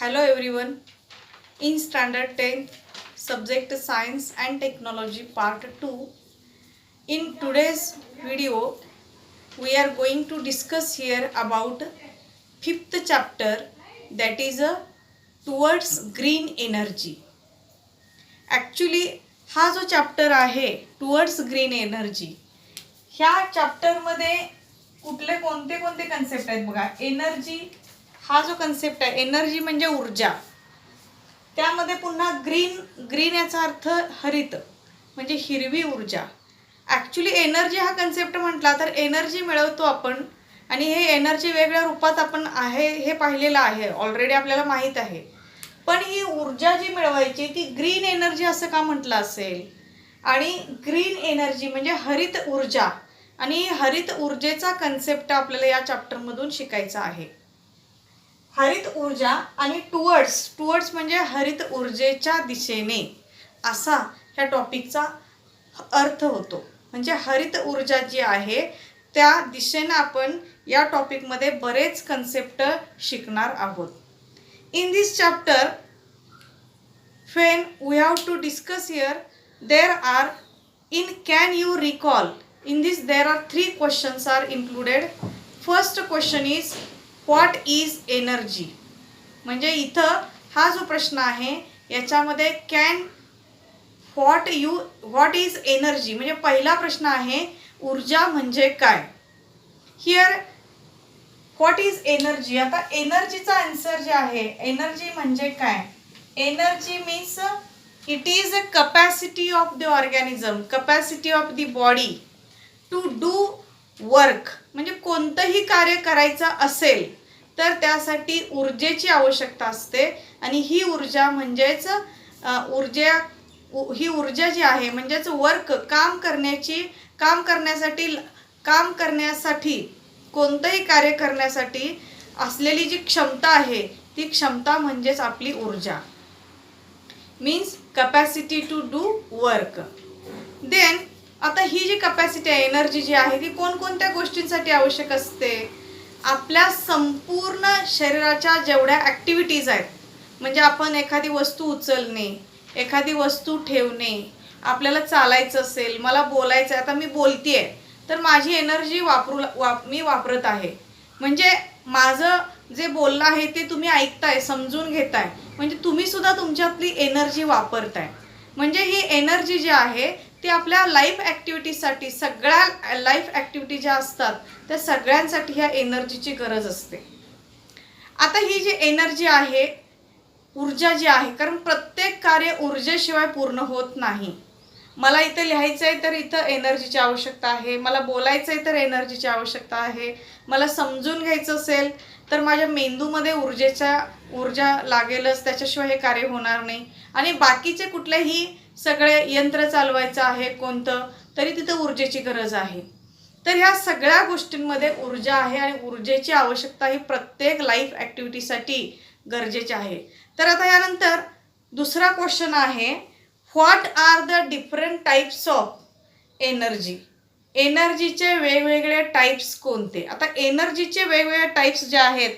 Hello everyone. In standard 10th subject science and technology part 2, in today's video we are going to discuss here about fifth chapter, that is towards green energy. Actually हा जो chapter आहे towards green energy, ह्या चॅप्टरमध्ये कुठले कोणते कोणते concept आहेत बघा. Energy हा जो कन्सेप्ट आहे, एनर्जी म्हणजे ऊर्जा, त्यामध्ये पुन्हा ग्रीन याचा अर्थ हरित म्हणजे हिरवी ऊर्जा. ॲक्च्युली एनर्जी हा कन्सेप्ट म्हटला तर एनर्जी मिळवतो आपण, आणि हे एनर्जी वेगवेगळ्या रूपात आपण आहे हे पाहिलेलं आहे, ऑलरेडी आपल्याला माहीत आहे. पण ही ऊर्जा जी मिळवायची ती ग्रीन एनर्जी असं का म्हटलं असेल? आणि ग्रीन एनर्जी म्हणजे हरित ऊर्जा, आणि हरित ऊर्जेचा कन्सेप्ट आपल्याला या चॅप्टरमधून शिकायचा आहे. हरित ऊर्जा आणि टुवर्ड्स म्हणजे हरित ऊर्जेच्या दिशेने, असा ह्या टॉपिकचा अर्थ होतो. म्हणजे हरित ऊर्जा जी आहे त्या दिशेने आपण या टॉपिकमध्ये बरेच कन्सेप्ट शिकणार आहोत. In this chapter, when we have to discuss here, there are can you recall? In this there are 3 questions are included. First question is what is energy? म्हणजे इथं हा जो प्रश्न आहे याच्यामध्ये what is energy म्हणजे पहिला प्रश्न आहे ऊर्जा म्हणजे काय. Here what is energy. आता एनर्जीचा आन्सर जे आहे, एनर्जी म्हणजे काय? Energy means it is a capacity of the organism, capacity of the body to do work. म्हणजे कोणतंही कार्य करायचं असेल तर त्यासाठी ऊर्जेची आवश्यकता असते, आणि ही ऊर्जा म्हणजेच ही ऊर्जा जी आहे म्हणजेच वर्क, काम करण्यासाठी कोणतंही कार्य करण्यासाठी असलेली जी क्षमता आहे ती क्षमता म्हणजेच आपली ऊर्जा. Means capacity to do work. Then आता ही जी कपॅसिटी आहे, एनर्जी जी आहे ती कोणकोणत्या गोष्टींसाठी आवश्यक असते? आपल्या संपूर्ण शरीराच्या जेवढ्या ॲक्टिव्हिटीज आहेत, म्हणजे आपण एखादी वस्तू उचलणे, एखादी वस्तू ठेवणे, आपल्याला चालायचं असेल, मला बोलायचं आहे, आता मी बोलतेय तर माझी एनर्जी मी वापरत आहे. म्हणजे माझं जे बोलणं आहे ते तुम्ही ऐकताय, समजून घेताय, म्हणजे तुम्ही सुद्धा तुमच्यातली एनर्जी वापरताय. म्हणजे ही एनर्जी जी आहे ती आपल्या लाईफ ॲक्टिव्हिटीसाठी, सगळ्या लाईफ ॲक्टिव्हिटी ज्या असतात त्या सगळ्यांसाठी ह्या एनर्जीची गरज असते. आता ही जी एनर्जी आहे, ऊर्जा जी आहे, कारण प्रत्येक कार्य ऊर्जेशिवाय पूर्ण होत नाही. मला इथं लिहायचं आहे तर इथं एनर्जीची आवश्यकता आहे, मला बोलायचं आहे तर एनर्जीची आवश्यकता आहे, मला समजून घ्यायचं असेल तर माझ्या मेंदूमध्ये ऊर्जा लागेलच, त्याच्याशिवाय हे कार्य होणार नाही. आणि बाकीचे कुठलेही सगळे यंत्र चालवायचं आहे कोणतं तरी तिथं ऊर्जेची गरज आहे. तर ह्या सगळ्या गोष्टींमध्ये ऊर्जा आहे, आणि ऊर्जेची आवश्यकता ही प्रत्येक लाईफ ॲक्टिव्हिटीसाठी गरजेची आहे. तर आता यानंतर दुसरा क्वेश्चन आहे, what are the different types of energy. एनर्जीचे वेगवेगळे टाईप्स कोणते? आता एनर्जीचे वेगवेगळे टाईप्स जे आहेत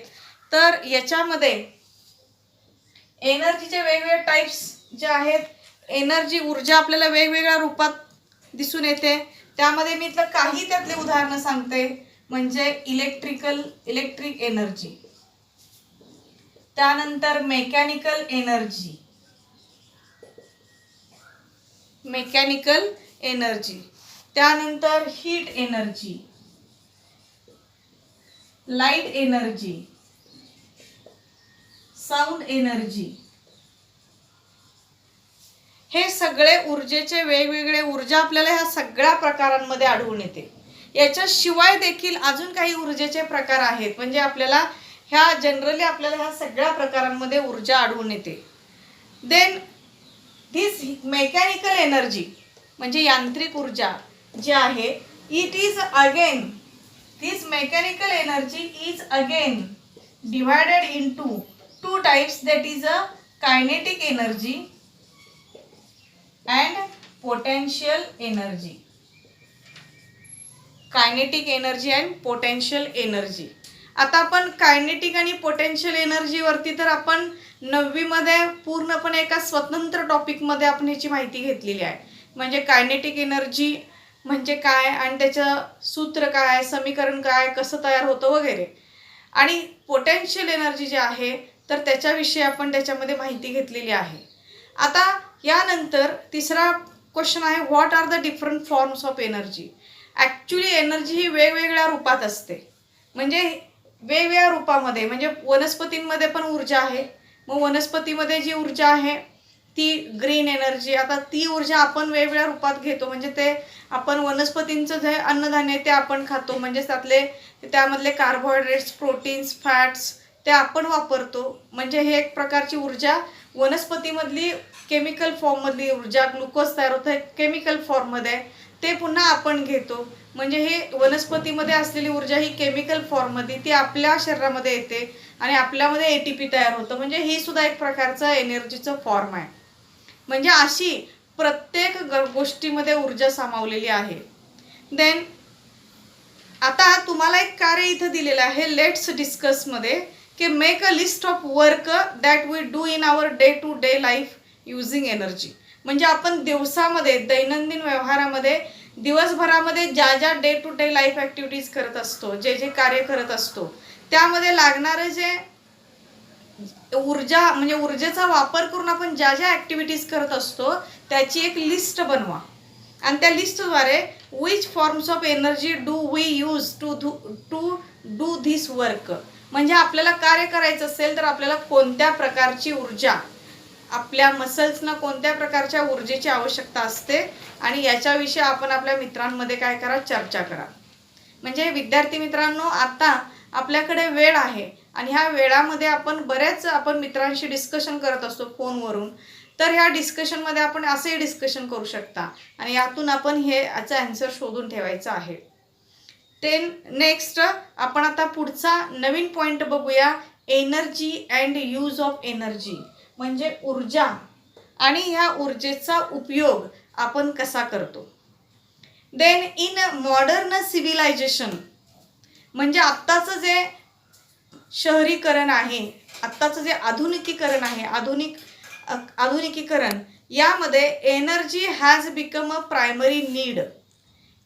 तर याच्यामध्ये एनर्जीचे वेगवेगळे टाईप्स जे आहेत, एनर्जी ऊर्जा आपल्याला वेगवेगळ्या रूपात दिसून येते. त्यामध्ये मी इथलं काही त्यातले उदाहरणं सांगते. म्हणजे इलेक्ट्रिक एनर्जी, त्यानंतर मेकॅनिकल एनर्जी, त्यानंतर heat energy, light energy, sound energy. हे सगळे ऊर्जेचे वेगवेगळे ऊर्जा आपल्याला ह्या सगळ्या प्रकारांमध्ये आढळून येते. याच्याशिवाय देखील अजून काही ऊर्जेचे प्रकार आहेत, म्हणजे आपल्याला जनरली आपल्याला ह्या सगळ्या प्रकारांमध्ये ऊर्जा आढळून येते. देन दिस मेकॅनिकल एनर्जी म्हणजे यांत्रिक ऊर्जा जी आहे, this mechanical energy is again divided into 2 types, that is a kinetic energy and potential energy. Kinetic energy and potential energy. आता आपण कायनेटिक आणि पोटेन्शियल एनर्जीवरती तर आपण 9वीमध्ये पूर्णपणे एका स्वतंत्र टॉपिकमध्ये आपण ह्याची माहिती घेतलेली आहे. म्हणजे कायनेटिक एनर्जी म्हणजे काय आणि त्याचं सूत्र काय, समीकरण काय, कसं तयार होतं वगैरे. आणि पोटेन्शियल एनर्जी जे आहे तर त्याच्याविषयी आपण त्याच्यामध्ये माहिती घेतलेली आहे. आता यानंतर तिसरा क्वेश्चन आहे, what are the different forms of energy. Actually energy ही वेगवेगळ्या रूपात असते. म्हणजे वेगवेगळ्या रूपामध्ये, म्हणजे वनस्पतींमध्ये पण ऊर्जा आहे. मग वनस्पतीमध्ये जी ऊर्जा आहे ती ग्रीन एनर्जी. आता ती ऊर्जा आपण वेगवेगळ्या रूपात घेतो. म्हणजे ते आपण वनस्पतींचं जे अन्नधान्य ते आपण खातो, म्हणजे त्यामधले कार्बोहायड्रेट्स, प्रोटीन्स, फॅट्स ते आपण वापरतो. म्हणजे हे एक प्रकारची ऊर्जा वनस्पतीमधली केमिकल फॉर्ममधली ऊर्जा, ग्लुकोज तयार होतं केमिकल फॉर्ममध्ये, ते पुन्हा आपण घेतो. म्हणजे हे वनस्पतीमध्ये असलेली ऊर्जा ही केमिकल फॉर्ममध्ये ती आपल्या शरीरामध्ये येते आणि आपल्यामध्ये ATP तयार होतं. म्हणजे ही सुद्धा एक प्रकारचं एनर्जीचं फॉर्म आहे. म्हणजे अशी प्रत्येक गोष्टीमध्ये ऊर्जा सामावलेली आहे. देन आता तुम्हाला एक कार्य इथं दिलेलं आहे लेट्स डिस्कसमध्ये, की make a list of work that we do in our day to day life using energy. म्हणजे आपण दिवसामध्ये, दैनंदिन व्यवहारामध्ये, दिवसभरामध्ये ज्या ज्या day to day life activities करत असतो, जे जे कार्य करत असतो, त्यामध्ये लागणारे जे ऊर्जा, म्हणजे ऊर्जेचा वापर करून आपण ज्या ज्या ॲक्टिव्हिटीज करत असतो त्याची एक लिस्ट बनवा. आणि त्या लिस्टद्वारे which forms of energy do we use to do this work. म्हणजे आपल्याला कार्य करायचं असेल तर आपल्याला कोणत्या प्रकारची ऊर्जा, आपल्या मसल्सना कोणत्या प्रकारच्या ऊर्जेची आवश्यकता असते, आणि याच्याविषयी आपण आपल्या मित्रांमध्ये काय करा, चर्चा करा. म्हणजे विद्यार्थी मित्रांनो, आता आपल्याकडे वेळ आहे आणि ह्या वेळामध्ये आपण मित्रांशी डिस्कशन करत असतो फोनवरून. तर ह्या डिस्कशनमध्ये आपण असेही डिस्कशन करू शकता आणि यातून आपण याचा आन्सर शोधून ठेवायचा आहे. नेक्स्ट आपण आता पुढचा नवीन पॉईंट बघूया, energy and use of energy. म्हणजे ऊर्जा आणि ह्या ऊर्जेचा उपयोग आपण कसा करतो. देन इन मॉडर्न सिव्हिलायझेशन, म्हणजे आत्ताचं जे शहरीकरण आहे, आत्ताचं जे आधुनिकीकरण आहे, आधुनिकीकरण, यामध्ये energy has become a primary need.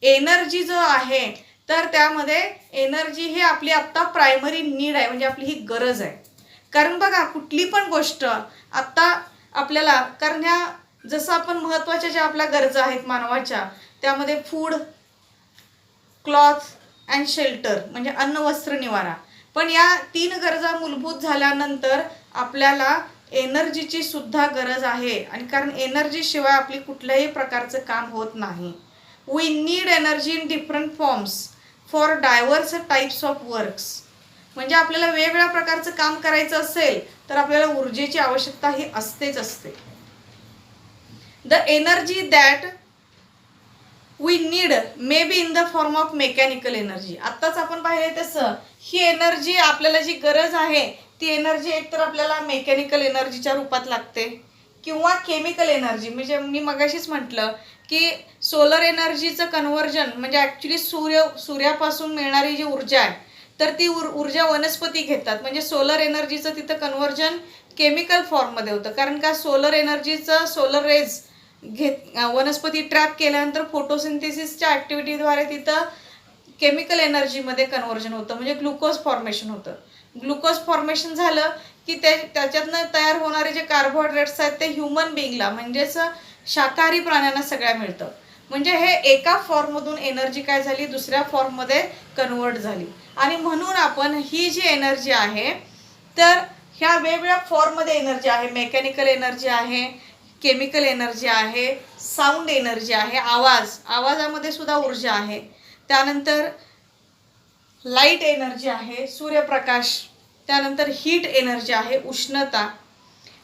Energy जो आहे तर त्यामध्ये एनर्जी ही आपली आत्ता प्रायमरी नीड आहे, म्हणजे आपली ही गरज आहे. कारण बघा, कुठली पण गोष्ट आत्ता आपल्याला, कारण जसं आपण महत्त्वाच्या ज्या आपल्या गरजा आहेत मानवाच्या, त्यामध्ये फूड, क्लॉथ अँड शेल्टर, म्हणजे अन्न, वस्त्र, निवारा. पण या 3 गरजा मूलभूत झाल्यानंतर आपल्याला एनर्जीची सुद्धा गरज आहे. आणि कारण एनर्जी शिवाय आपली कुठल्याही प्रकारचं काम होत नाही. We need energy in different forms for diverse types of works. म्हणजे आपल्याला वेगवेगळ्या प्रकारचं काम करायचं असेल तर आपल्याला ऊर्जेची आवश्यकता ही असतेच असते. The energy that we need may be in the form of mechanical energy. आत्ताच आपण पाहिले तसं ही एनर्जी, आपल्याला जी गरज आहे ती एनर्जी एकतर आपल्याला मेकॅनिकल एनर्जीच्या रूपात लागते किंवा केमिकल एनर्जी. म्हणजे मी मगाशीच म्हटलं की सोलर एनर्जीचं कन्व्हर्जन, म्हणजे ॲक्च्युली सूर्यापासून मिळणारी जी ऊर्जा आहे तर ती ऊर्जा वनस्पती घेतात. म्हणजे सोलर एनर्जीचं तिथं कन्व्हर्जन केमिकल फॉर्ममध्ये होतं. कारण का, सोलर एनर्जीचं सोलर रेज वनस्पती ट्रॅप केल्यानंतर फोटोसिंथेसिसच्या ॲक्टिव्हिटीद्वारे तिथं केमिकल एनर्जीमध्ये कन्व्हर्जन होतं, म्हणजे ग्लुकोज फॉर्मेशन होतं. ग्लुकोज फॉर्मेशन झालं की त्याच्यातनं तयार होणारे जे कार्बोहायड्रेट्स आहेत ते ह्युमन बिईंगला, म्हणजेच शाकाहारी प्राण्यांना सगळ्या मिळतं. म्हणजे हे एका फॉर्ममधून एनर्जी काय झाली, दुसऱ्या फॉर्ममध्ये कन्वर्ट झाली. आणि म्हणून आपण ही जी एनर्जी आहे तर ह्या वेगवेगळ्या फॉर्ममध्ये एनर्जी आहे. मेकॅनिकल एनर्जी आहे, केमिकल एनर्जी आहे, साऊंड एनर्जी आहे, आवाजामध्ये सुद्धा ऊर्जा आहे. त्यानंतर लाईट एनर्जी आहे, सूर्यप्रकाश. त्यानंतर हीट एनर्जी आहे, उष्णता.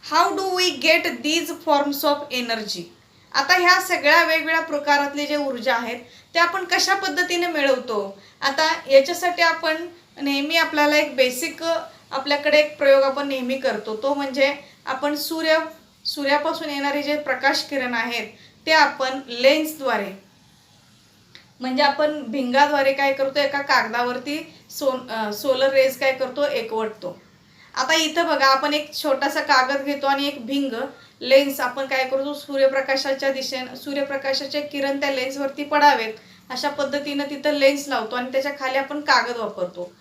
How do we get these forms of energy. आता ह्या सगळ्या वेगवेगळ्या प्रकारातले जे ऊर्जा आहेत ते आपण कशा पद्धतीने मिळवतो. आता याच्यासाठी आपण नेहमी, आपल्याला एक बेसिक, आपल्याकडे एक प्रयोग आपण नेहमी करतो, तो म्हणजे आपण सूर्यापासून येणारे जे प्रकाश किरण आहेत ते आपण लेन्सद्वारे, म्हणजे आपण भिंगाद्वारे काय करतो, एका कागदावरती सोलर रेज काय करतो, एकवटतो. आता इथं बघा, आपण एक छोटासा कागद घेतो आणि एक भिंग लेन्स आपण काय करतो, सूर्यप्रकाशाच्या दिशेने सूर्यप्रकाशाचे किरण त्या लेन्सवरती पडावेत अशा पद्धतीनं तिथं लेन्स लावतो आणि त्याच्या खाली आपण कागद वापरतो.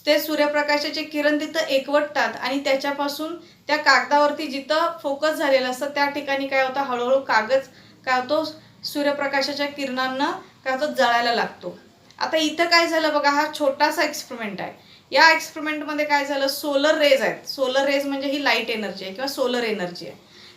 ते सूर्यप्रकाशाचे किरण तिथं एकवटतात आणि त्याच्यापासून त्या कागदावरती जिथं फोकस झालेलं असतं त्या ठिकाणी काय होतं, हळूहळू कागद काय होतो, सूर्यप्रकाशाच्या किरणांना काय होतं, जळायला लागतो. आता इथं काय झालं बघा, हा छोटासा एक्सपेरिमेंट आहे. या एक्सपेरिमेंटमध्ये काय झालं, सोलर रेज आहेत. सोलर रेज म्हणजे ही लाईट एनर्जी आहे किंवा सोलर एनर्जी आहे.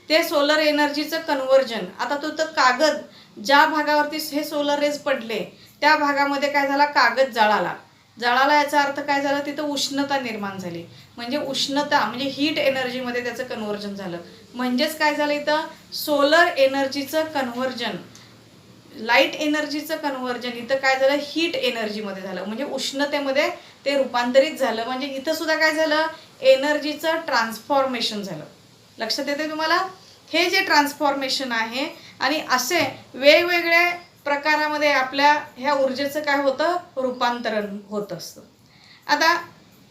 ते सोलर एनर्जीचं कन्व्हर्जन, आता तो तर कागद ज्या भागावरती हे सोलर रेज पडले त्या भागामध्ये काय झाला, कागद जळाला. याचा अर्थ काय झालं, तिथं उष्णता निर्माण झाली. म्हणजे उष्णता म्हणजे हीट एनर्जीमध्ये त्याचं कन्व्हर्जन झालं. म्हणजेच काय झालं, इथं सोलर एनर्जीचं कन्व्हर्जन, लाईट एनर्जीचं कन्व्हर्जन इथं काय झालं, हीट एनर्जीमध्ये झालं. म्हणजे उष्णतेमध्ये ते रूपांतरित झालं. म्हणजे इथं सुद्धा काय झालं, एनर्जीचं ट्रान्सफॉर्मेशन झालं. लक्षात येते तुम्हाला? हे जे ट्रान्सफॉर्मेशन आहे आणि असे वेगवेगळे प्रकारामध्ये आपल्या ह्या ऊर्जेचं काय होतं, रूपांतरण होत असतं. आता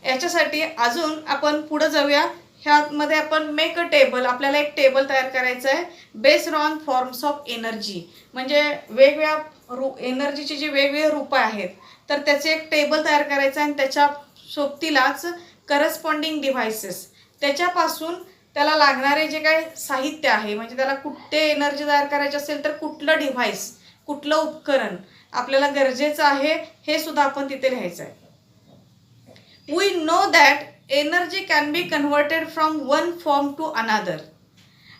याच्यासाठी अजून आपण पुढे जाऊया. ह्यामध्ये आपण मेक अ टेबल, आपल्याला एक टेबल तयार करायचं आहे based on forms of energy. म्हणजे वेगवेगळ्या एनर्जीची जी वेगवेगळे रूपं आहेत तर त्याचे एक टेबल तयार करायचं आहे आणि त्याच्या सोबतीलाच करस्पॉन्डिंग डिव्हाइसेस, त्याच्यापासून त्याला लागणारे जे काही साहित्य आहे, म्हणजे त्याला कुठे एनर्जी तयार करायची असेल तर कुठलं डिव्हाइस, कुठलं उपकरण आपल्याला गरजेचं आहे हे सुद्धा आपण तिथे लिहायचं आहे. We know that energy can be converted from one form to another.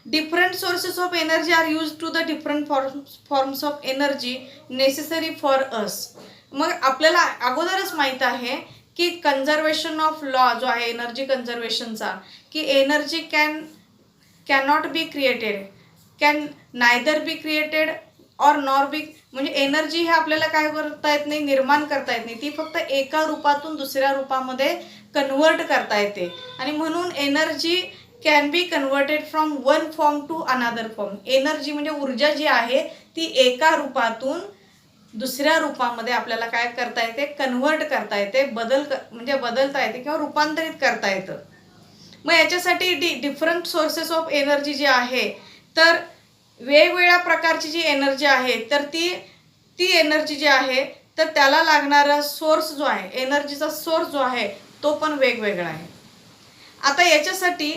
Different sources of energy are used to the different forms of energy necessary for us. मग आपल्याला अगोदरच माहीत आहे की कन्झर्वेशन ऑफ लॉ जो आहे एनर्जी कन्झर्वेशनचा, की energy cannot be created, can neither be created और नॉर बी, म्हणजे एनर्जी हे आपल्याला काय करता येत नाही, निर्माण करता येत नाही. ती फक्त एका रूपातून दुसऱ्या रूपामध्ये कन्वर्ट करता येते. आणि म्हणून energy can be converted from one form to another form. Energy म्हणजे ऊर्जा जी आहे ती एका रूपातून दुसऱ्या रूपामध्ये आपल्याला काय करता येते, कन्वर्ट करता येते, म्हणजे बदलता येते किंवा रूपांतरित करता येतं. मग याच्यासाठी डिफरंट सोर्सेस ऑफ एनर्जी जी आहे, तर वेगवेगळ्या प्रकारची जी एनर्जी आहे तर ती एनर्जी जी आहे तर त्याला लागणारा सोर्स जो आहे, एनर्जीचा सोर्स जो आहे तो पण वेगवेगळा आहे. आता याच्यासाठी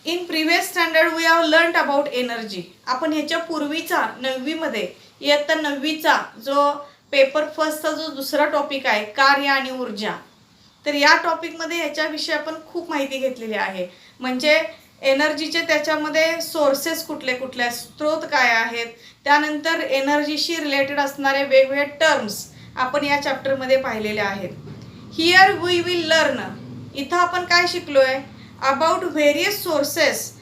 in previous standard we have learned about energy. आपण ह्याच्या पूर्वीचा 9वीमध्ये इयत्ता 9वीचा जो पेपर फर्स्टचा जो दुसरा टॉपिक आहे कार्य आणि ऊर्जा, तर या टॉपिकमध्ये ह्याच्याविषयी आपण खूप माहिती घेतलेली आहे. म्हणजे एनर्जीचे त्याच्यामध्ये सोर्सेस कुठले कुठले, स्रोत काय आहेत, त्यानंतर एनर्जीशी रिलेटेड असणारे वेगवेगळे टर्म्स आपण या चॅप्टरमध्ये पाहिलेले आहेत. हिअर वी विल लर्न, इथं आपण काय शिकलोय, about various sources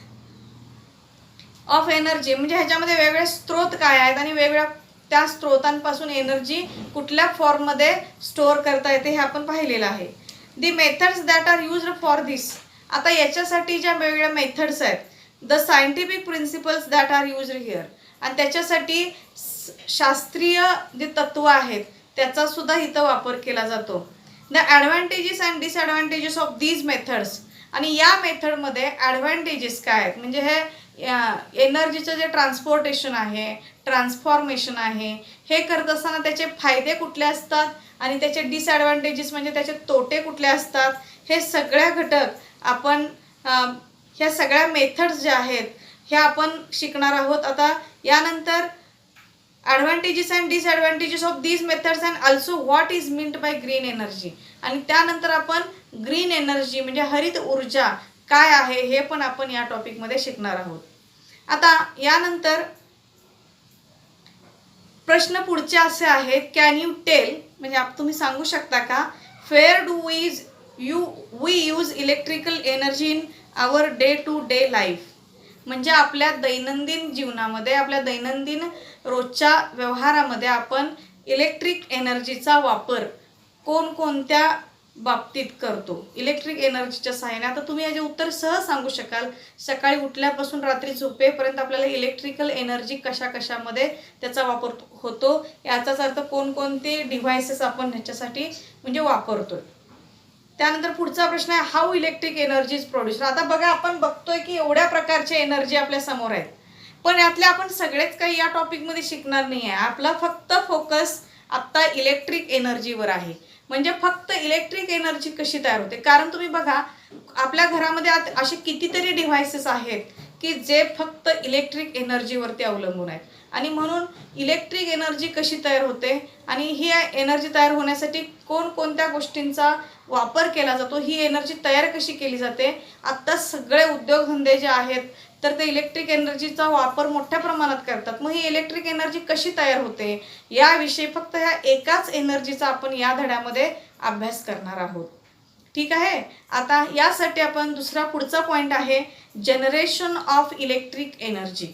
of energy. म्हणजे ह्याच्यामध्ये वेगवेगळे स्रोत काय आहेत आणि वेगवेगळ्या त्या स्रोतांपासून एनर्जी कुठल्या फॉर्ममध्ये स्टोअर करता येते हे आपण पाहिलेलं आहे. The methods that are used for this. आता याच्यासाठी ज्या वेगवेगळ्या मेथड्स आहेत, the scientific principles that are used here, आणि त्याच्यासाठी शास्त्रीय जे तत्व आहेत त्याचा सुद्धा इथं वापर केला जातो. The advantages and disadvantages of these methods. आणि या मेथडमध्ये ॲडव्हान्टेजेस काय आहेत, म्हणजे हे एनर्जीचं जे ट्रान्सपोर्टेशन आहे, ट्रान्सफॉर्मेशन आहे, हे करत असताना त्याचे फायदे कुठले असतात आणि त्याचे डिसॲडव्हान्टेजेस म्हणजे त्याचे तोटे कुठले असतात, हे सगळ्या घटक आपण ह्या सगळ्या मेथड्स ज्या आहेत ह्या आपण शिकणार आहोत. आता यानंतर advantages and disadvantages of these methods and also what is meant by green energy. आणि त्यानंतर आपण ग्रीन एनर्जी म्हणजे हरित ऊर्जा काय आहे हे पण आपण या टॉपिकमध्ये शिकणार आहोत. आता यानंतर प्रश्न पुढचे असे आहेत, कॅन यू टेल, म्हणजे तुम्ही सांगू शकता का, where do we use electrical energy in our day to day life. म्हणजे आपल्या दैनंदिन जीवनामध्ये, आपल्या दैनंदिन रोजच्या व्यवहारामध्ये आपण इलेक्ट्रिक एनर्जीचा वापर कोणकोणत्या बाबतीत करतो, इलेक्ट्रिक एनर्जीच्या सहाय्याने. आता तुम्ही याचे उत्तर सहज सांगू शकाल. सकाळी उठल्यापासून रात्री झोपेपर्यंत आपल्याला इलेक्ट्रिकल एनर्जी कशा कशामध्ये त्याचा वापर होतो, याचाच अर्थ कोणकोणते डिव्हाइसेस आपण ह्याच्यासाठी म्हणजे वापरतोय. त्यानंतर पुढचा प्रश्न आहे how electric energy is produce. आता बघा आपण बघतोय की एवढ्या प्रकारच्या एनर्जी आपल्या समोर आहेत, पण यातले आपण सगळेच काही या टॉपिकमध्ये शिकणार नाही आहे. आपला फक्त फोकस आत्ता इलेक्ट्रिक एनर्जीवर आहे. म्हणजे फक्त इलेक्ट्रिक एनर्जी कशी तयार होते. कारण तुम्ही बघा आपल्या घरामध्ये असे कितीतरी डिव्हाइसेस आहेत की जे फक्त इलेक्ट्रिक एनर्जीवरती अवलंबून आहेत. आणि म्हणून इलेक्ट्रिक एनर्जी कशी तयार होते आणि ही एनर्जी तयार होण्यासाठी कोणकोणत्या गोष्टींचा वापर केला जातो, ही एनर्जी तयार कशी केली जाते. आत्ता सगळे उद्योगधंदे जे आहेत तर ते इलेक्ट्रिक एनर्जीचा वापर मोठ्या प्रमाणात करतात. मग ही इलेक्ट्रिक एनर्जी कशी तयार होते याविषयी फक्त ह्या एकाच एनर्जीचा आपण या धड्यामध्ये अभ्यास करणार आहोत. ठीक आहे. आता यासाठी आपण पुढचा पॉईंट आहे generation of electric energy.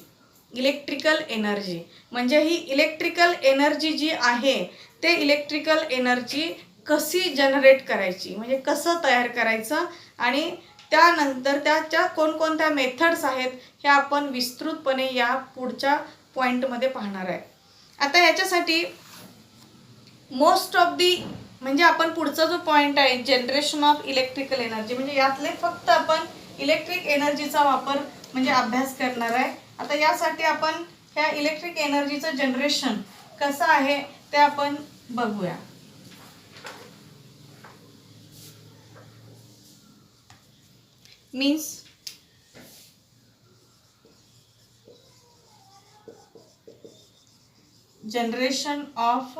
Electrical energy म्हणजे ही इलेक्ट्रिकल एनर्जी जी आहे ते इलेक्ट्रिकल एनर्जी कशी जनरेट करायची, म्हणजे कसं तयार करायचं आणि त्यानंतर त्याच्या कोणकोणत्या मेथड्स आहेत हे आपण विस्तृतपणे या पुढच्या पॉईंटमध्ये पाहणार आहे. आता याच्यासाठी मोस्ट ऑफ दी म्हणजे आपण पुढचा जो पॉईंट आहे जनरेशन ऑफ इलेक्ट्रिकल एनर्जी म्हणजे यातले फक्त आपण इलेक्ट्रिक एनर्जीचा वापर म्हणजे अभ्यास करणार आहे. आता यासाठी आपण ह्या इलेक्ट्रिक एनर्जीचं जनरेशन कसं आहे ते आपण बघूया. Means generation of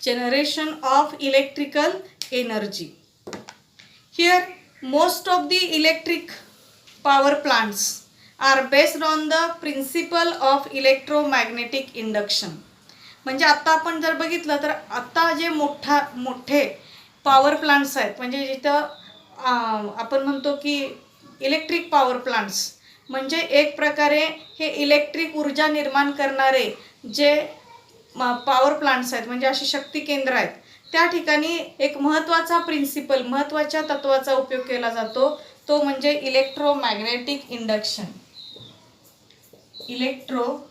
generation of electrical energy. Here most of the electric power plants are based on the principle of electromagnetic induction. म्हणजे आता आपण जर बघितलं तर आता जे मोठे पॉवर प्लांट्स आहेत म्हणजे जिथं आपण म्हणतो की इलेक्ट्रिक पॉवर प्लांट्स म्हणजे एक प्रकारे हे इलेक्ट्रिक ऊर्जा निर्माण करणारे जे पॉवर प्लांट्स आहेत म्हणजे अशी शक्ती केंद्र आहेत त्या ठिकाणी एक महत्त्वाच्या तत्वाचा उपयोग केला जातो तो म्हणजे इलेक्ट्रोमॅग्नेटिक इंडक्शन. Electromagnetic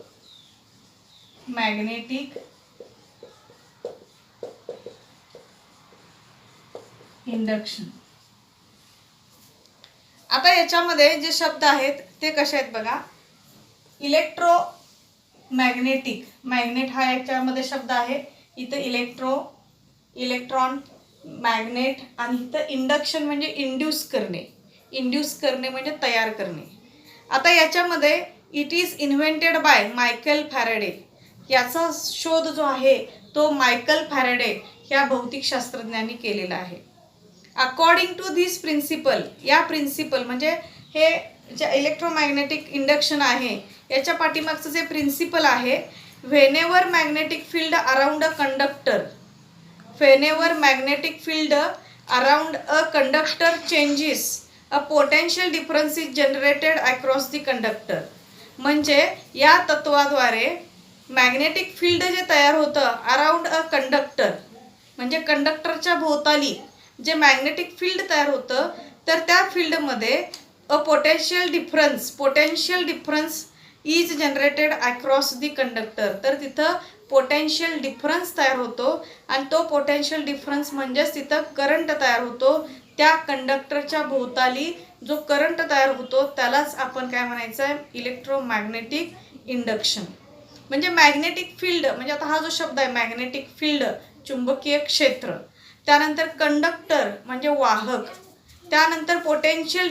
induction. आता याच्यामध्ये जे शब्द आहेत ते कसे आहेत बघा. मॅग्नेटिक मॅग्नेट हा याच्यामध्ये शब्द आहे. इथं इलेक्ट्रॉन मॅग्नेट आणि इथं इंडक्शन म्हणजे इंड्यूस करणे म्हणजे तयार करणे. आता याच्यामध्ये it is invented by Michael Faraday. याचा शोध जो आहे तो मायकल फॅरेडे ह्या भौतिकशास्त्रज्ञांनी केलेला आहे. अकॉर्डिंग टू धिस प्रिन्सिपल या प्रिन्सिपल म्हणजे हे जे इलेक्ट्रोमॅग्नेटिक इंडक्शन आहे याच्या पाठीमागचं जे प्रिन्सिपल आहे whenever magnetic field around a conductor changes a potential difference is generated across the conductor. म्हणजे या तत्वाद्वारे मॅग्नेटिक फील्ड जे तयार होतं अराउंड अ कंडक्टर म्हणजे कंडक्टरच्या भोवताली जे मॅग्नेटिक फील्ड तयार होतं तर त्या फील्डमध्ये a potential difference is generated across the conductor. तर तिथं पोटेन्शियल डिफरन्स तयार होतो आणि तो पोटेन्शियल डिफरन्स म्हणजेच तिथं करंट तयार होतो. त्या कंडक्टरच्या भोवताली जो करंट तयार होतो त्यालाच आपण काय म्हणायचं आहे इलेक्ट्रोमॅग्नेटिक इंडक्शन. म्हणजे मॅग्नेटिक फील्ड म्हणजे आता हा जो शब्द आहे मॅग्नेटिक फील्ड चुंबकीय क्षेत्र, त्यानंतर कंडक्टर म्हणजे वाहक, त्यानंतर पोटेन्शियल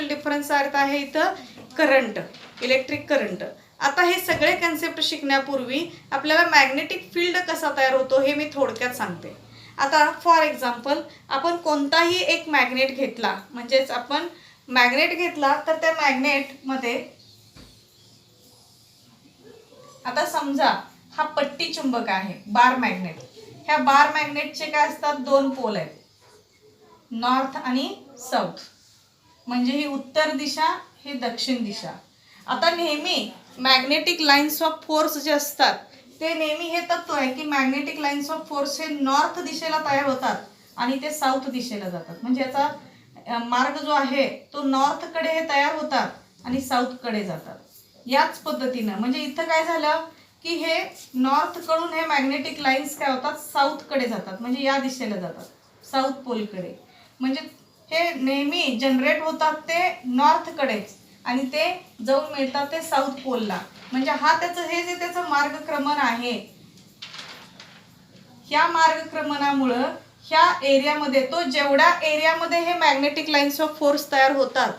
डिफरन्सचा अर्थ आहे इथं करंट, इलेक्ट्रिक करंट. आता हे सगळे कन्सेप्ट शिकण्यापूर्वी आपल्याला मॅग्नेटिक फील्ड कसा तयार होतो हे मी थोडक्यात सांगते. आता फॉर एक्झाम्पल आपण कोणताही एक मॅग्नेट घेतला म्हणजेच आपण मॅग्नेट घेतला तर त्या मॅग्नेटमध्ये आता समजा हा पट्टी चुंबक आहे बार मॅग्नेट. ह्या बार मॅग्नेटचे काय असतात दोन पोल आहेत नॉर्थ आणि साऊथ म्हणजे ही उत्तर दिशा ही दक्षिण दिशा. आता नेहमी मॅग्नेटिक लाईन्स ऑफ फोर्स जे असतात ते नेहमी हे तत्व आहे की मॅग्नेटिक लाईन्स ऑफ फोर्स हे नॉर्थ दिशेला तयार होतात आणि ते साऊथ दिशेला जातात. म्हणजे याचा मार्ग जो आहे तो नॉर्थकडे हे तयार होतात आणि साऊथकडे जातात. याच पद्धतीनं म्हणजे इथं काय झालं की हे नॉर्थकडून हे मॅग्नेटिक लाईन्स काय होतात साऊथकडे जातात, म्हणजे या दिशेला जातात, साऊथ पोलकडे. म्हणजे हे नेहमी जनरेट होतात ते नॉर्थकडेच आणि ते जाऊन मिळतात ते साऊथ पोलला. म्हणजे हा त्याचं हे जे त्याचं मार्गक्रमण आहे, ह्या मार्गक्रमणामुळं ह्या एरियामध्ये तो जेवढ्या एरियामध्ये हे मॅग्नेटिक लाईन्स ऑफ फोर्स तयार होतात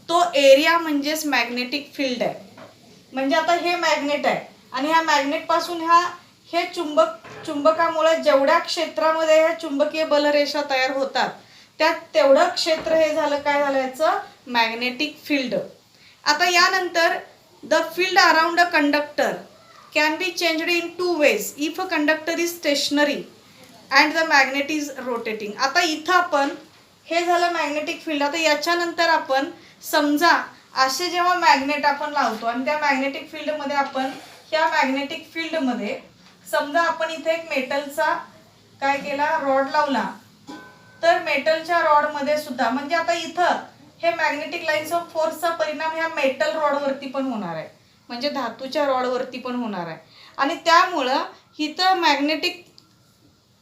तो एरिया म्हणजेच मॅग्नेटिक फील्ड आहे. म्हणजे आता हे मॅग्नेट आहे आणि ह्या मॅग्नेट पासून हे चुंबकामुळे जेवढ्या क्षेत्रामध्ये ह्या चुंबकीय बलरेषा तयार होतात त्यात तेवढं क्षेत्र हे झालं काय झालं याचं मॅग्नेटिक फील्ड. आता यानंतर the field around a conductor can be changed in 2 ways if a conductor is stationery and the magnet is rotating. आता इथं आपण हे झालं मॅग्नेटिक फील्ड. आता याच्यानंतर आपण समजा असे जेव्हा मॅग्नेट आपण लावतो आणि त्या मॅग्नेटिक फील्डमध्ये आपण ह्या मॅग्नेटिक फील्डमध्ये समजा आपण इथे एक मेटलचा काय केला रॉड लावला, तर मेटलच्या रॉडमध्ये सुद्धा म्हणजे आता इथं हे मॅग्नेटिक लाईन्स ऑफ फोर्सचा परिणाम ह्या मेटल रॉडवरती पण होणार आहे, म्हणजे धातूच्या रॉडवरती पण होणार आहे. आणि त्यामुळं इथं मॅग्नेटिक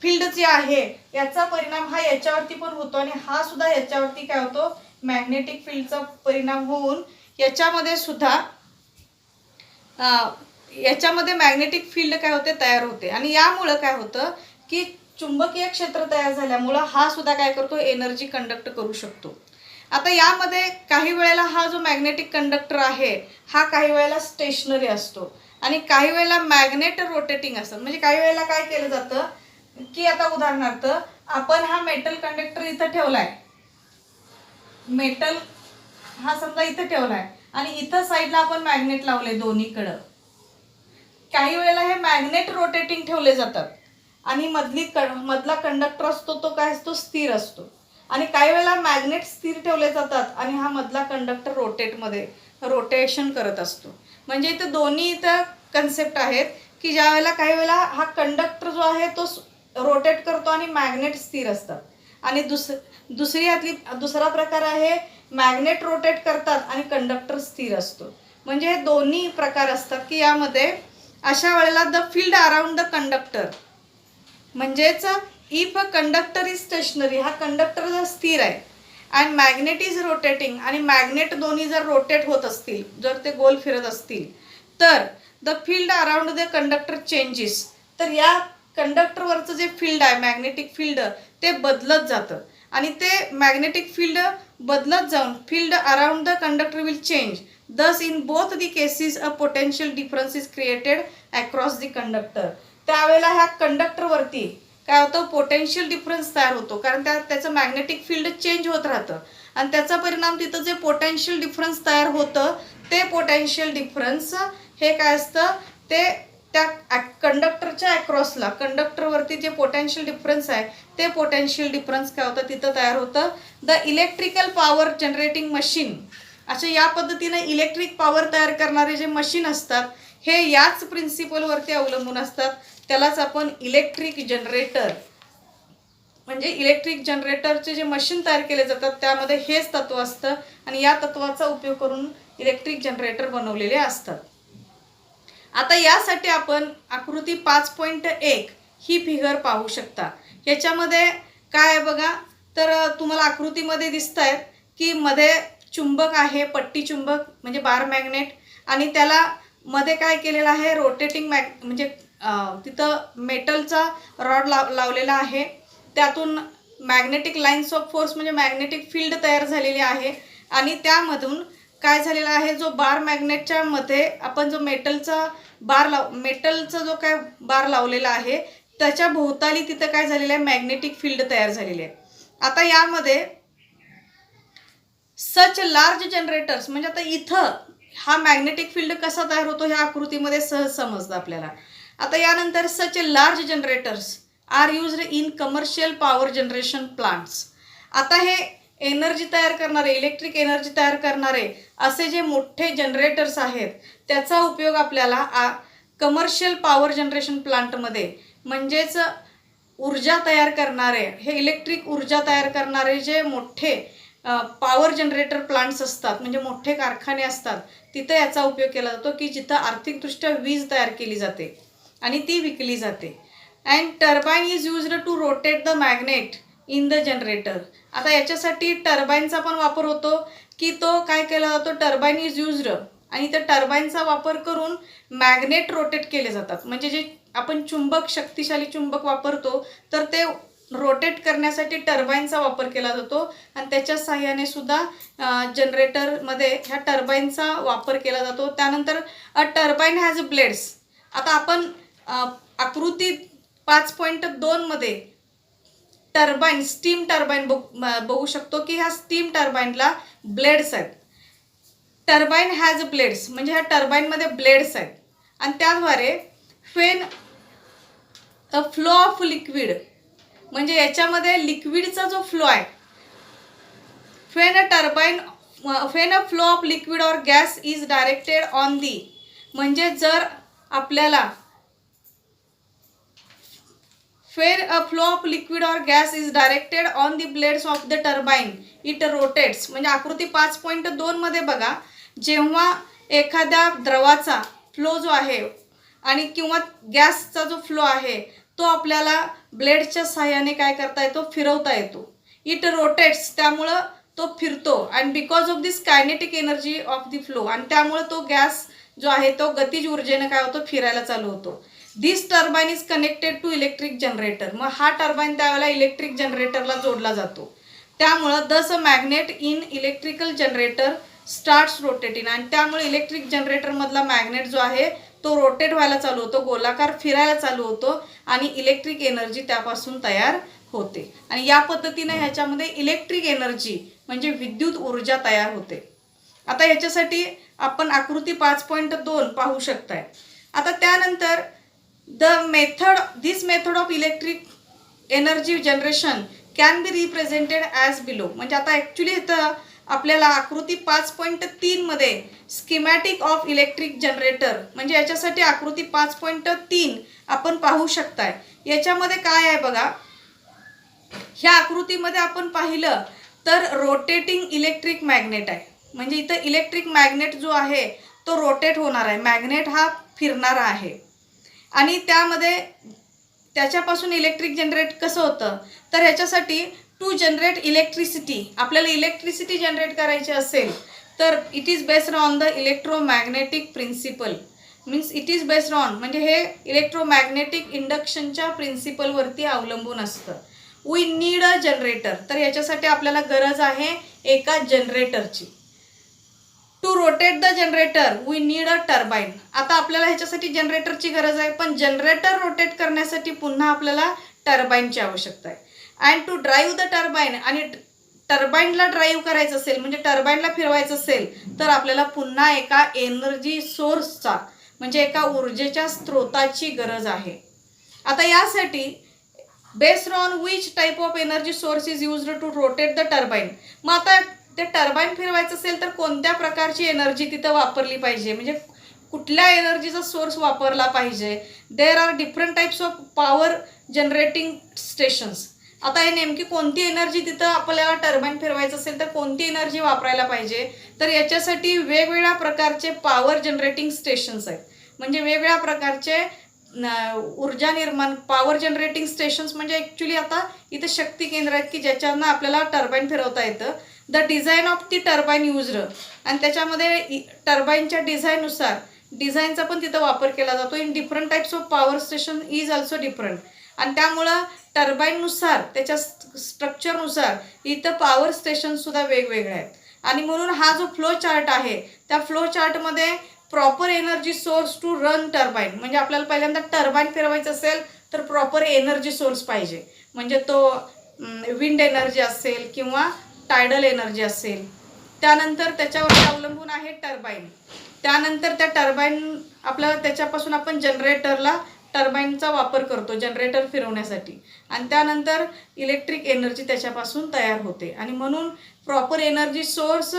फील्ड जे आहे याचा परिणाम हा याच्यावरती पण होतो आणि हा सुद्धा याच्यावरती काय होतो मॅग्नेटिक फील्डचा परिणाम होऊन याच्यामध्ये सुद्धा याच्यामध्ये मॅग्नेटिक फील्ड काय होते तयार होते. आणि यामुळं काय होतं की चुंबकीय क्षेत्र तयार झाल्यामुळं हा सुद्धा काय करतो एनर्जी कंडक्ट करू शकतो. आता यामध्ये काही वेळेला हा जो मॅग्नेटिक कंडक्टर आहे हा काही वेळेला स्टेशनरी असतो आणि काही वेळेला मॅग्नेट रोटेटिंग असतात. म्हणजे काही वेळेला काय केलं जातं की आता उदाहरणार्थ आपण हा मेटल कंडक्टर इथं ठेवलाय, मेटल हा समजा इथं ठेवलाय आणि इथं साईडला आपण मॅग्नेट लावले दोन्हीकडं. काही वेळेला हे मॅग्नेट रोटेटिंग ठेवले जातात आणि मधला कंडक्टर असतो तो काय असतो स्थिर असतो. आणि काही वेळेला मॅग्नेट स्थिर ठेवले जातात आणि हा मधला कंडक्टर रोटेशन करत असतो. म्हणजे इथं दोन्ही इथं कन्सेप्ट आहेत की ज्या वेळेला काही वेळेला हा कंडक्टर जो आहे तो रोटेट करतो आणि मॅग्नेट स्थिर असतात. आणि दुसरा प्रकार आहे मॅग्नेट रोटेट करतात आणि कंडक्टर स्थिर असतो. म्हणजे हे दोन्ही प्रकार असतात की यामध्ये अशा वेळेला the field around the conductor म्हणजेच if a conductor is stationary, हा कंडक्टर जर स्थिर आहे अँड मॅग्नेट इज रोटेटिंग आणि मॅग्नेट दोन्ही जर रोटेट होत असतील, जर ते गोल फिरत असतील, तर the field around the conductor changes. तर या कंडक्टरवरचं जे फील्ड आहे मॅग्नेटिक फील्ड ते बदलत जातं आणि ते मॅग्नेटिक फील्ड बदलत जाऊन field around the conductor will change. Thus in both the cases a potential difference is created across the conductor. त्यावेळेला ह्या कंडक्टरवरती काय होतं पोटेन्शियल डिफरन्स तयार होतो, कारण त्याचं मॅग्नेटिक फील्ड चेंज होत राहतं आणि त्याचा परिणाम तिथं जे पोटेन्शियल डिफरन्स तयार होतं ते पोटेन्शियल डिफरन्स हे काय असतं ते त्या कंडक्टरच्या अक्रॉसला कंडक्टरवरती जे पोटेन्शियल डिफरन्स आहे ते पोटेन्शियल डिफरन्स काय होतं तिथं तयार होतं. The electrical power generating machine, अशा या पद्धतीने इलेक्ट्रिक पॉवर तयार करणारे जे मशीन असतात हे याच प्रिन्सिपलवरती अवलंबून असतात. त्यालाच आपण इलेक्ट्रिक जनरेटर म्हणजे इलेक्ट्रिक जनरेटरचे जे मशीन तयार केले जातात त्यामध्ये हेच तत्व असतं आणि या तत्वाचा उपयोग करून इलेक्ट्रिक जनरेटर बनवलेले असतात. आता यासाठी आपण आकृती 5.1 ही फिगर पाहू शकता. याच्यामध्ये काय आहे बघा, तर तुम्हाला आकृतीमध्ये दिसत आहेत की मध्ये चुंबक आहे, पट्टी चुंबक म्हणजे बार मॅग्नेट, आणि त्याला मध्ये काय केलेलं आहे रोटेटिंग म्हणजे तिथं मेटलचा रॉड लावलेला आहे. त्यातून मॅग्नेटिक लाईन्स ऑफ फोर्स म्हणजे मॅग्नेटिक फील्ड तयार झालेली आहे आणि त्यामधून काय झालेला आहे जो बार मॅग्नेटच्या मध्ये आपण जो मेटलचा जो काय बार लावलेला आहे त्याच्या भोवताली तिथं काय झालेलं आहे मॅग्नेटिक फील्ड तयार झालेले आहे. आता यामध्ये सच लार्ज जनरेटर्स म्हणजे आता इथं हा मॅग्नेटिक फील्ड कसा तयार होतो ह्या आकृतीमध्ये सहज समजतं आपल्याला. आता यानंतर such large generators are used in commercial power generation plants. आता हे एनर्जी तयार करणारे इलेक्ट्रिक एनर्जी तयार करणारे असे जे मोठे जनरेटर्स आहेत त्याचा उपयोग आपल्याला कमर्शियल पॉवर जनरेशन प्लांटमध्ये म्हणजेच ऊर्जा तयार करणारे, हे इलेक्ट्रिक ऊर्जा तयार करणारे जे मोठे पॉवर जनरेटर प्लांट्स असतात, म्हणजे मोठे कारखाने असतात, तिथं याचा उपयोग केला जातो की जिथं आर्थिकदृष्ट्या वीज तयार केली जाते आणि ती विकली जाते. And turbine is used to rotate the magnet in the generator. आता याच्यासाठी टर्बाईनचा पण वापर होतो की तो काय केला जातो, टर्बाईन इज युज्ड, आणि त्या टर्बाईनचा वापर करून मॅग्नेट रोटेट केले जातात. म्हणजे जे आपण चुंबक, शक्तिशाली चुंबक वापरतो, तर ते रोटेट करण्यासाठी टर्बाईनचा वापर केला जातो आणि त्याच्या साहाय्याने सुद्धा जनरेटरमध्ये ह्या टर्बाईनचा वापर केला जातो. त्यानंतर अ टर्बाईन हॅज ब्लेड्स. आता आपण आकृती 5.2 मध्ये टर्बाईन, स्टीम टर्बाईन बघू शकतो की ह्या स्टीम टर्बाईनला ब्लेड्स आहेत. टर्बाईन हॅज ब्लेड्स म्हणजे ह्या टर्बाईनमध्ये ब्लेड्स आहेत आणि त्याद्वारे फेन अ फ्लो ऑफ लिक्विड, म्हणजे याच्यामध्ये लिक्विडचा जो फ्लो आहे, फेन अ फ्लो ऑफ लिक्विड और gas is directed on the, म्हणजे जर आपल्याला फेन अ फ्लो ऑफ लिक्विड और gas is directed on the blades of the turbine it rotates. म्हणजे आकृती 5.2 मध्ये बघा, जेव्हा एखाद्या द्रवाचा फ्लो जो आहे आणि किंवा गॅसचा जो फ्लो आहे तो आपल्याला ब्लेडच्या सहाय्याने काय करता येतो, फिरवता येतो. इट रोटेट्स, त्यामुळं तो फिरतो. And because of this kinetic energy of the flow, आणि त्यामुळे तो गॅस जो आहे तो गतिज ऊर्जेने काय होतो, फिरायला चालू होतो. This turbine is connected to electric generator. मग हा टर्बाईन त्यावेळेला इलेक्ट्रिक जनरेटरला जोडला जातो. त्यामुळं thus a magnet in electrical generator starts rotating, आणि त्यामुळे इलेक्ट्रिक जनरेटरमधला मॅग्नेट जो आहे तो रोटेट व्हायला चालू होतो, गोलाकार फिरायला चालू होतो आणि इलेक्ट्रिक एनर्जी त्यापासून तयार होते. आणि या पद्धतीने ह्याच्यामध्ये इलेक्ट्रिक एनर्जी म्हणजे विद्युत ऊर्जा तयार होते. आता ह्याच्यासाठी आपण आकृती 5.2 पाहू शकताय. आता त्यानंतर this method of electric energy generation can be represented as below. म्हणजे आता ॲक्च्युली इथं आपल्याला आकृती 5.3 मध्ये स्कीमॅटिक ऑफ इलेक्ट्रिक जनरेटर, म्हणजे याच्यासाठी आकृती 5.3 आपण पाहू शकताय. याच्यामध्ये काय आहे बघा, ह्या आकृतीमध्ये आपण पाहिलं तर रोटेटिंग इलेक्ट्रिक मॅग्नेट आहे. म्हणजे इथं इलेक्ट्रिक मॅग्नेट जो आहे तो रोटेट होणार आहे, मॅग्नेट हा फिरणारा आहे. आणि त्यामध्ये त्याच्यापासून इलेक्ट्रिक जनरेट कसं होतं, तर ह्याच्यासाठी टू जनरेट इलेक्ट्रिसिटी, आपल्याला इलेक्ट्रिसिटी जनरेट करायची असेल तर it is based on the electromagnetic principle. Means it is based on, म्हणजे हे इलेक्ट्रोमॅग्नेटिक इंडक्शनच्या प्रिन्सिपलवरती अवलंबून असतं. वी नीड अ जनरेटर, तर याच्यासाठी आपल्याला गरज आहे एका जनरेटरची. To rotate the generator we need a turbine. आता आपल्याला ह्याच्यासाठी जनरेटरची गरज आहे, पण जनरेटर रोटेट करण्यासाठी पुन्हा आपल्याला टर्बाईनची आवश्यकता आहे. And to drive the turbine, आणि टर्बाईनला ड्राईव्ह करायचं असेल म्हणजे टर्बाईनला फिरवायचं असेल तर आपल्याला पुन्हा एका एनर्जी सोर्सचा म्हणजे एका ऊर्जेच्या स्रोताची गरज आहे. आता यासाठी based on which type of energy source is used to rotate the turbine. मग आता ते टर्बाईन फिरवायचं असेल तर कोणत्या प्रकारची एनर्जी तिथं वापरली पाहिजे, म्हणजे कुठल्या एनर्जीचा सोर्स वापरला पाहिजे. There are different types of power generating stations. आता हे नेमकी कोणती एनर्जी तिथं आपल्याला टर्बाईन फिरवायचं असेल तर कोणती एनर्जी वापरायला पाहिजे, तर याच्यासाठी वेगवेगळ्या प्रकारचे पॉवर जनरेटिंग स्टेशन्स आहेत. म्हणजे वेगवेगळ्या प्रकारचे ऊर्जा निर्माण पॉवर जनरेटिंग स्टेशन्स, म्हणजे ॲक्च्युली आता इथं शक्ती केंद्र आहेत की ज्याच्यानं आपल्याला टर्बाईन फिरवता येतं. The design of the turbine used, आणि त्याच्यामध्ये टर्बाईनच्या डिझाईननुसार डिझाईनचा पण तिथं वापर केला जातो. In different types of power station is also different, आणि त्यामुळं टर्बाईननुसार त्याच्या स्ट्रक्चरनुसार इथं पॉवर स्टेशनसुद्धा वेगवेगळे आहेत. आणि म्हणून हा जो फ्लो चार्ट आहे त्या फ्लो चार्टमध्ये proper energy source to run turbine, म्हणजे आपल्याला पहिल्यांदा टर्बाईन फिरवायचं असेल तर प्रॉपर एनर्जी सोर्स पाहिजे. म्हणजे तो विंड एनर्जी असेल किंवा टायडल एनर्जी असेल. त्यानंतर त्याच्यावर अवलंबून आहे टर्बाईन. त्यानंतर त्या टर्बाईन आपल्याला त्याच्यापासून आपण जनरेटरला टर्बाईनचा वापर करतो जनरेटर फिरवण्यासाठी, आणि त्यानंतर इलेक्ट्रिक एनर्जी त्याच्यापासून तयार होते. आणि म्हणून proper energy source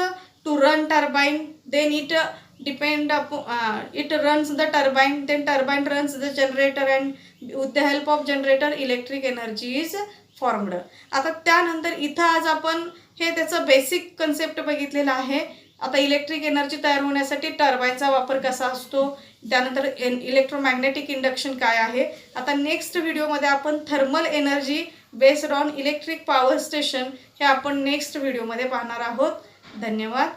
to run turbine, then it depend upon it runs the turbine, then turbine runs the generator, and with the help of generator electric energy is formed. आता त्यानंतर इथं आज आपण हे त्याचं बेसिक कन्सेप्ट बघितलेला आहे. आता इलेक्ट्रिक एनर्जी तयार होण्यासाठी टर्बाईनचा वापर कसा असतो, त्यानंतर इलेक्ट्रोमॅग्नेटिक इंडक्शन काय आहे. आता नेक्स्ट व्हिडिओमध्ये आपण thermal energy based on electric power station हे आपण नेक्स्ट व्हिडिओमध्ये पाहणार आहोत. धन्यवाद.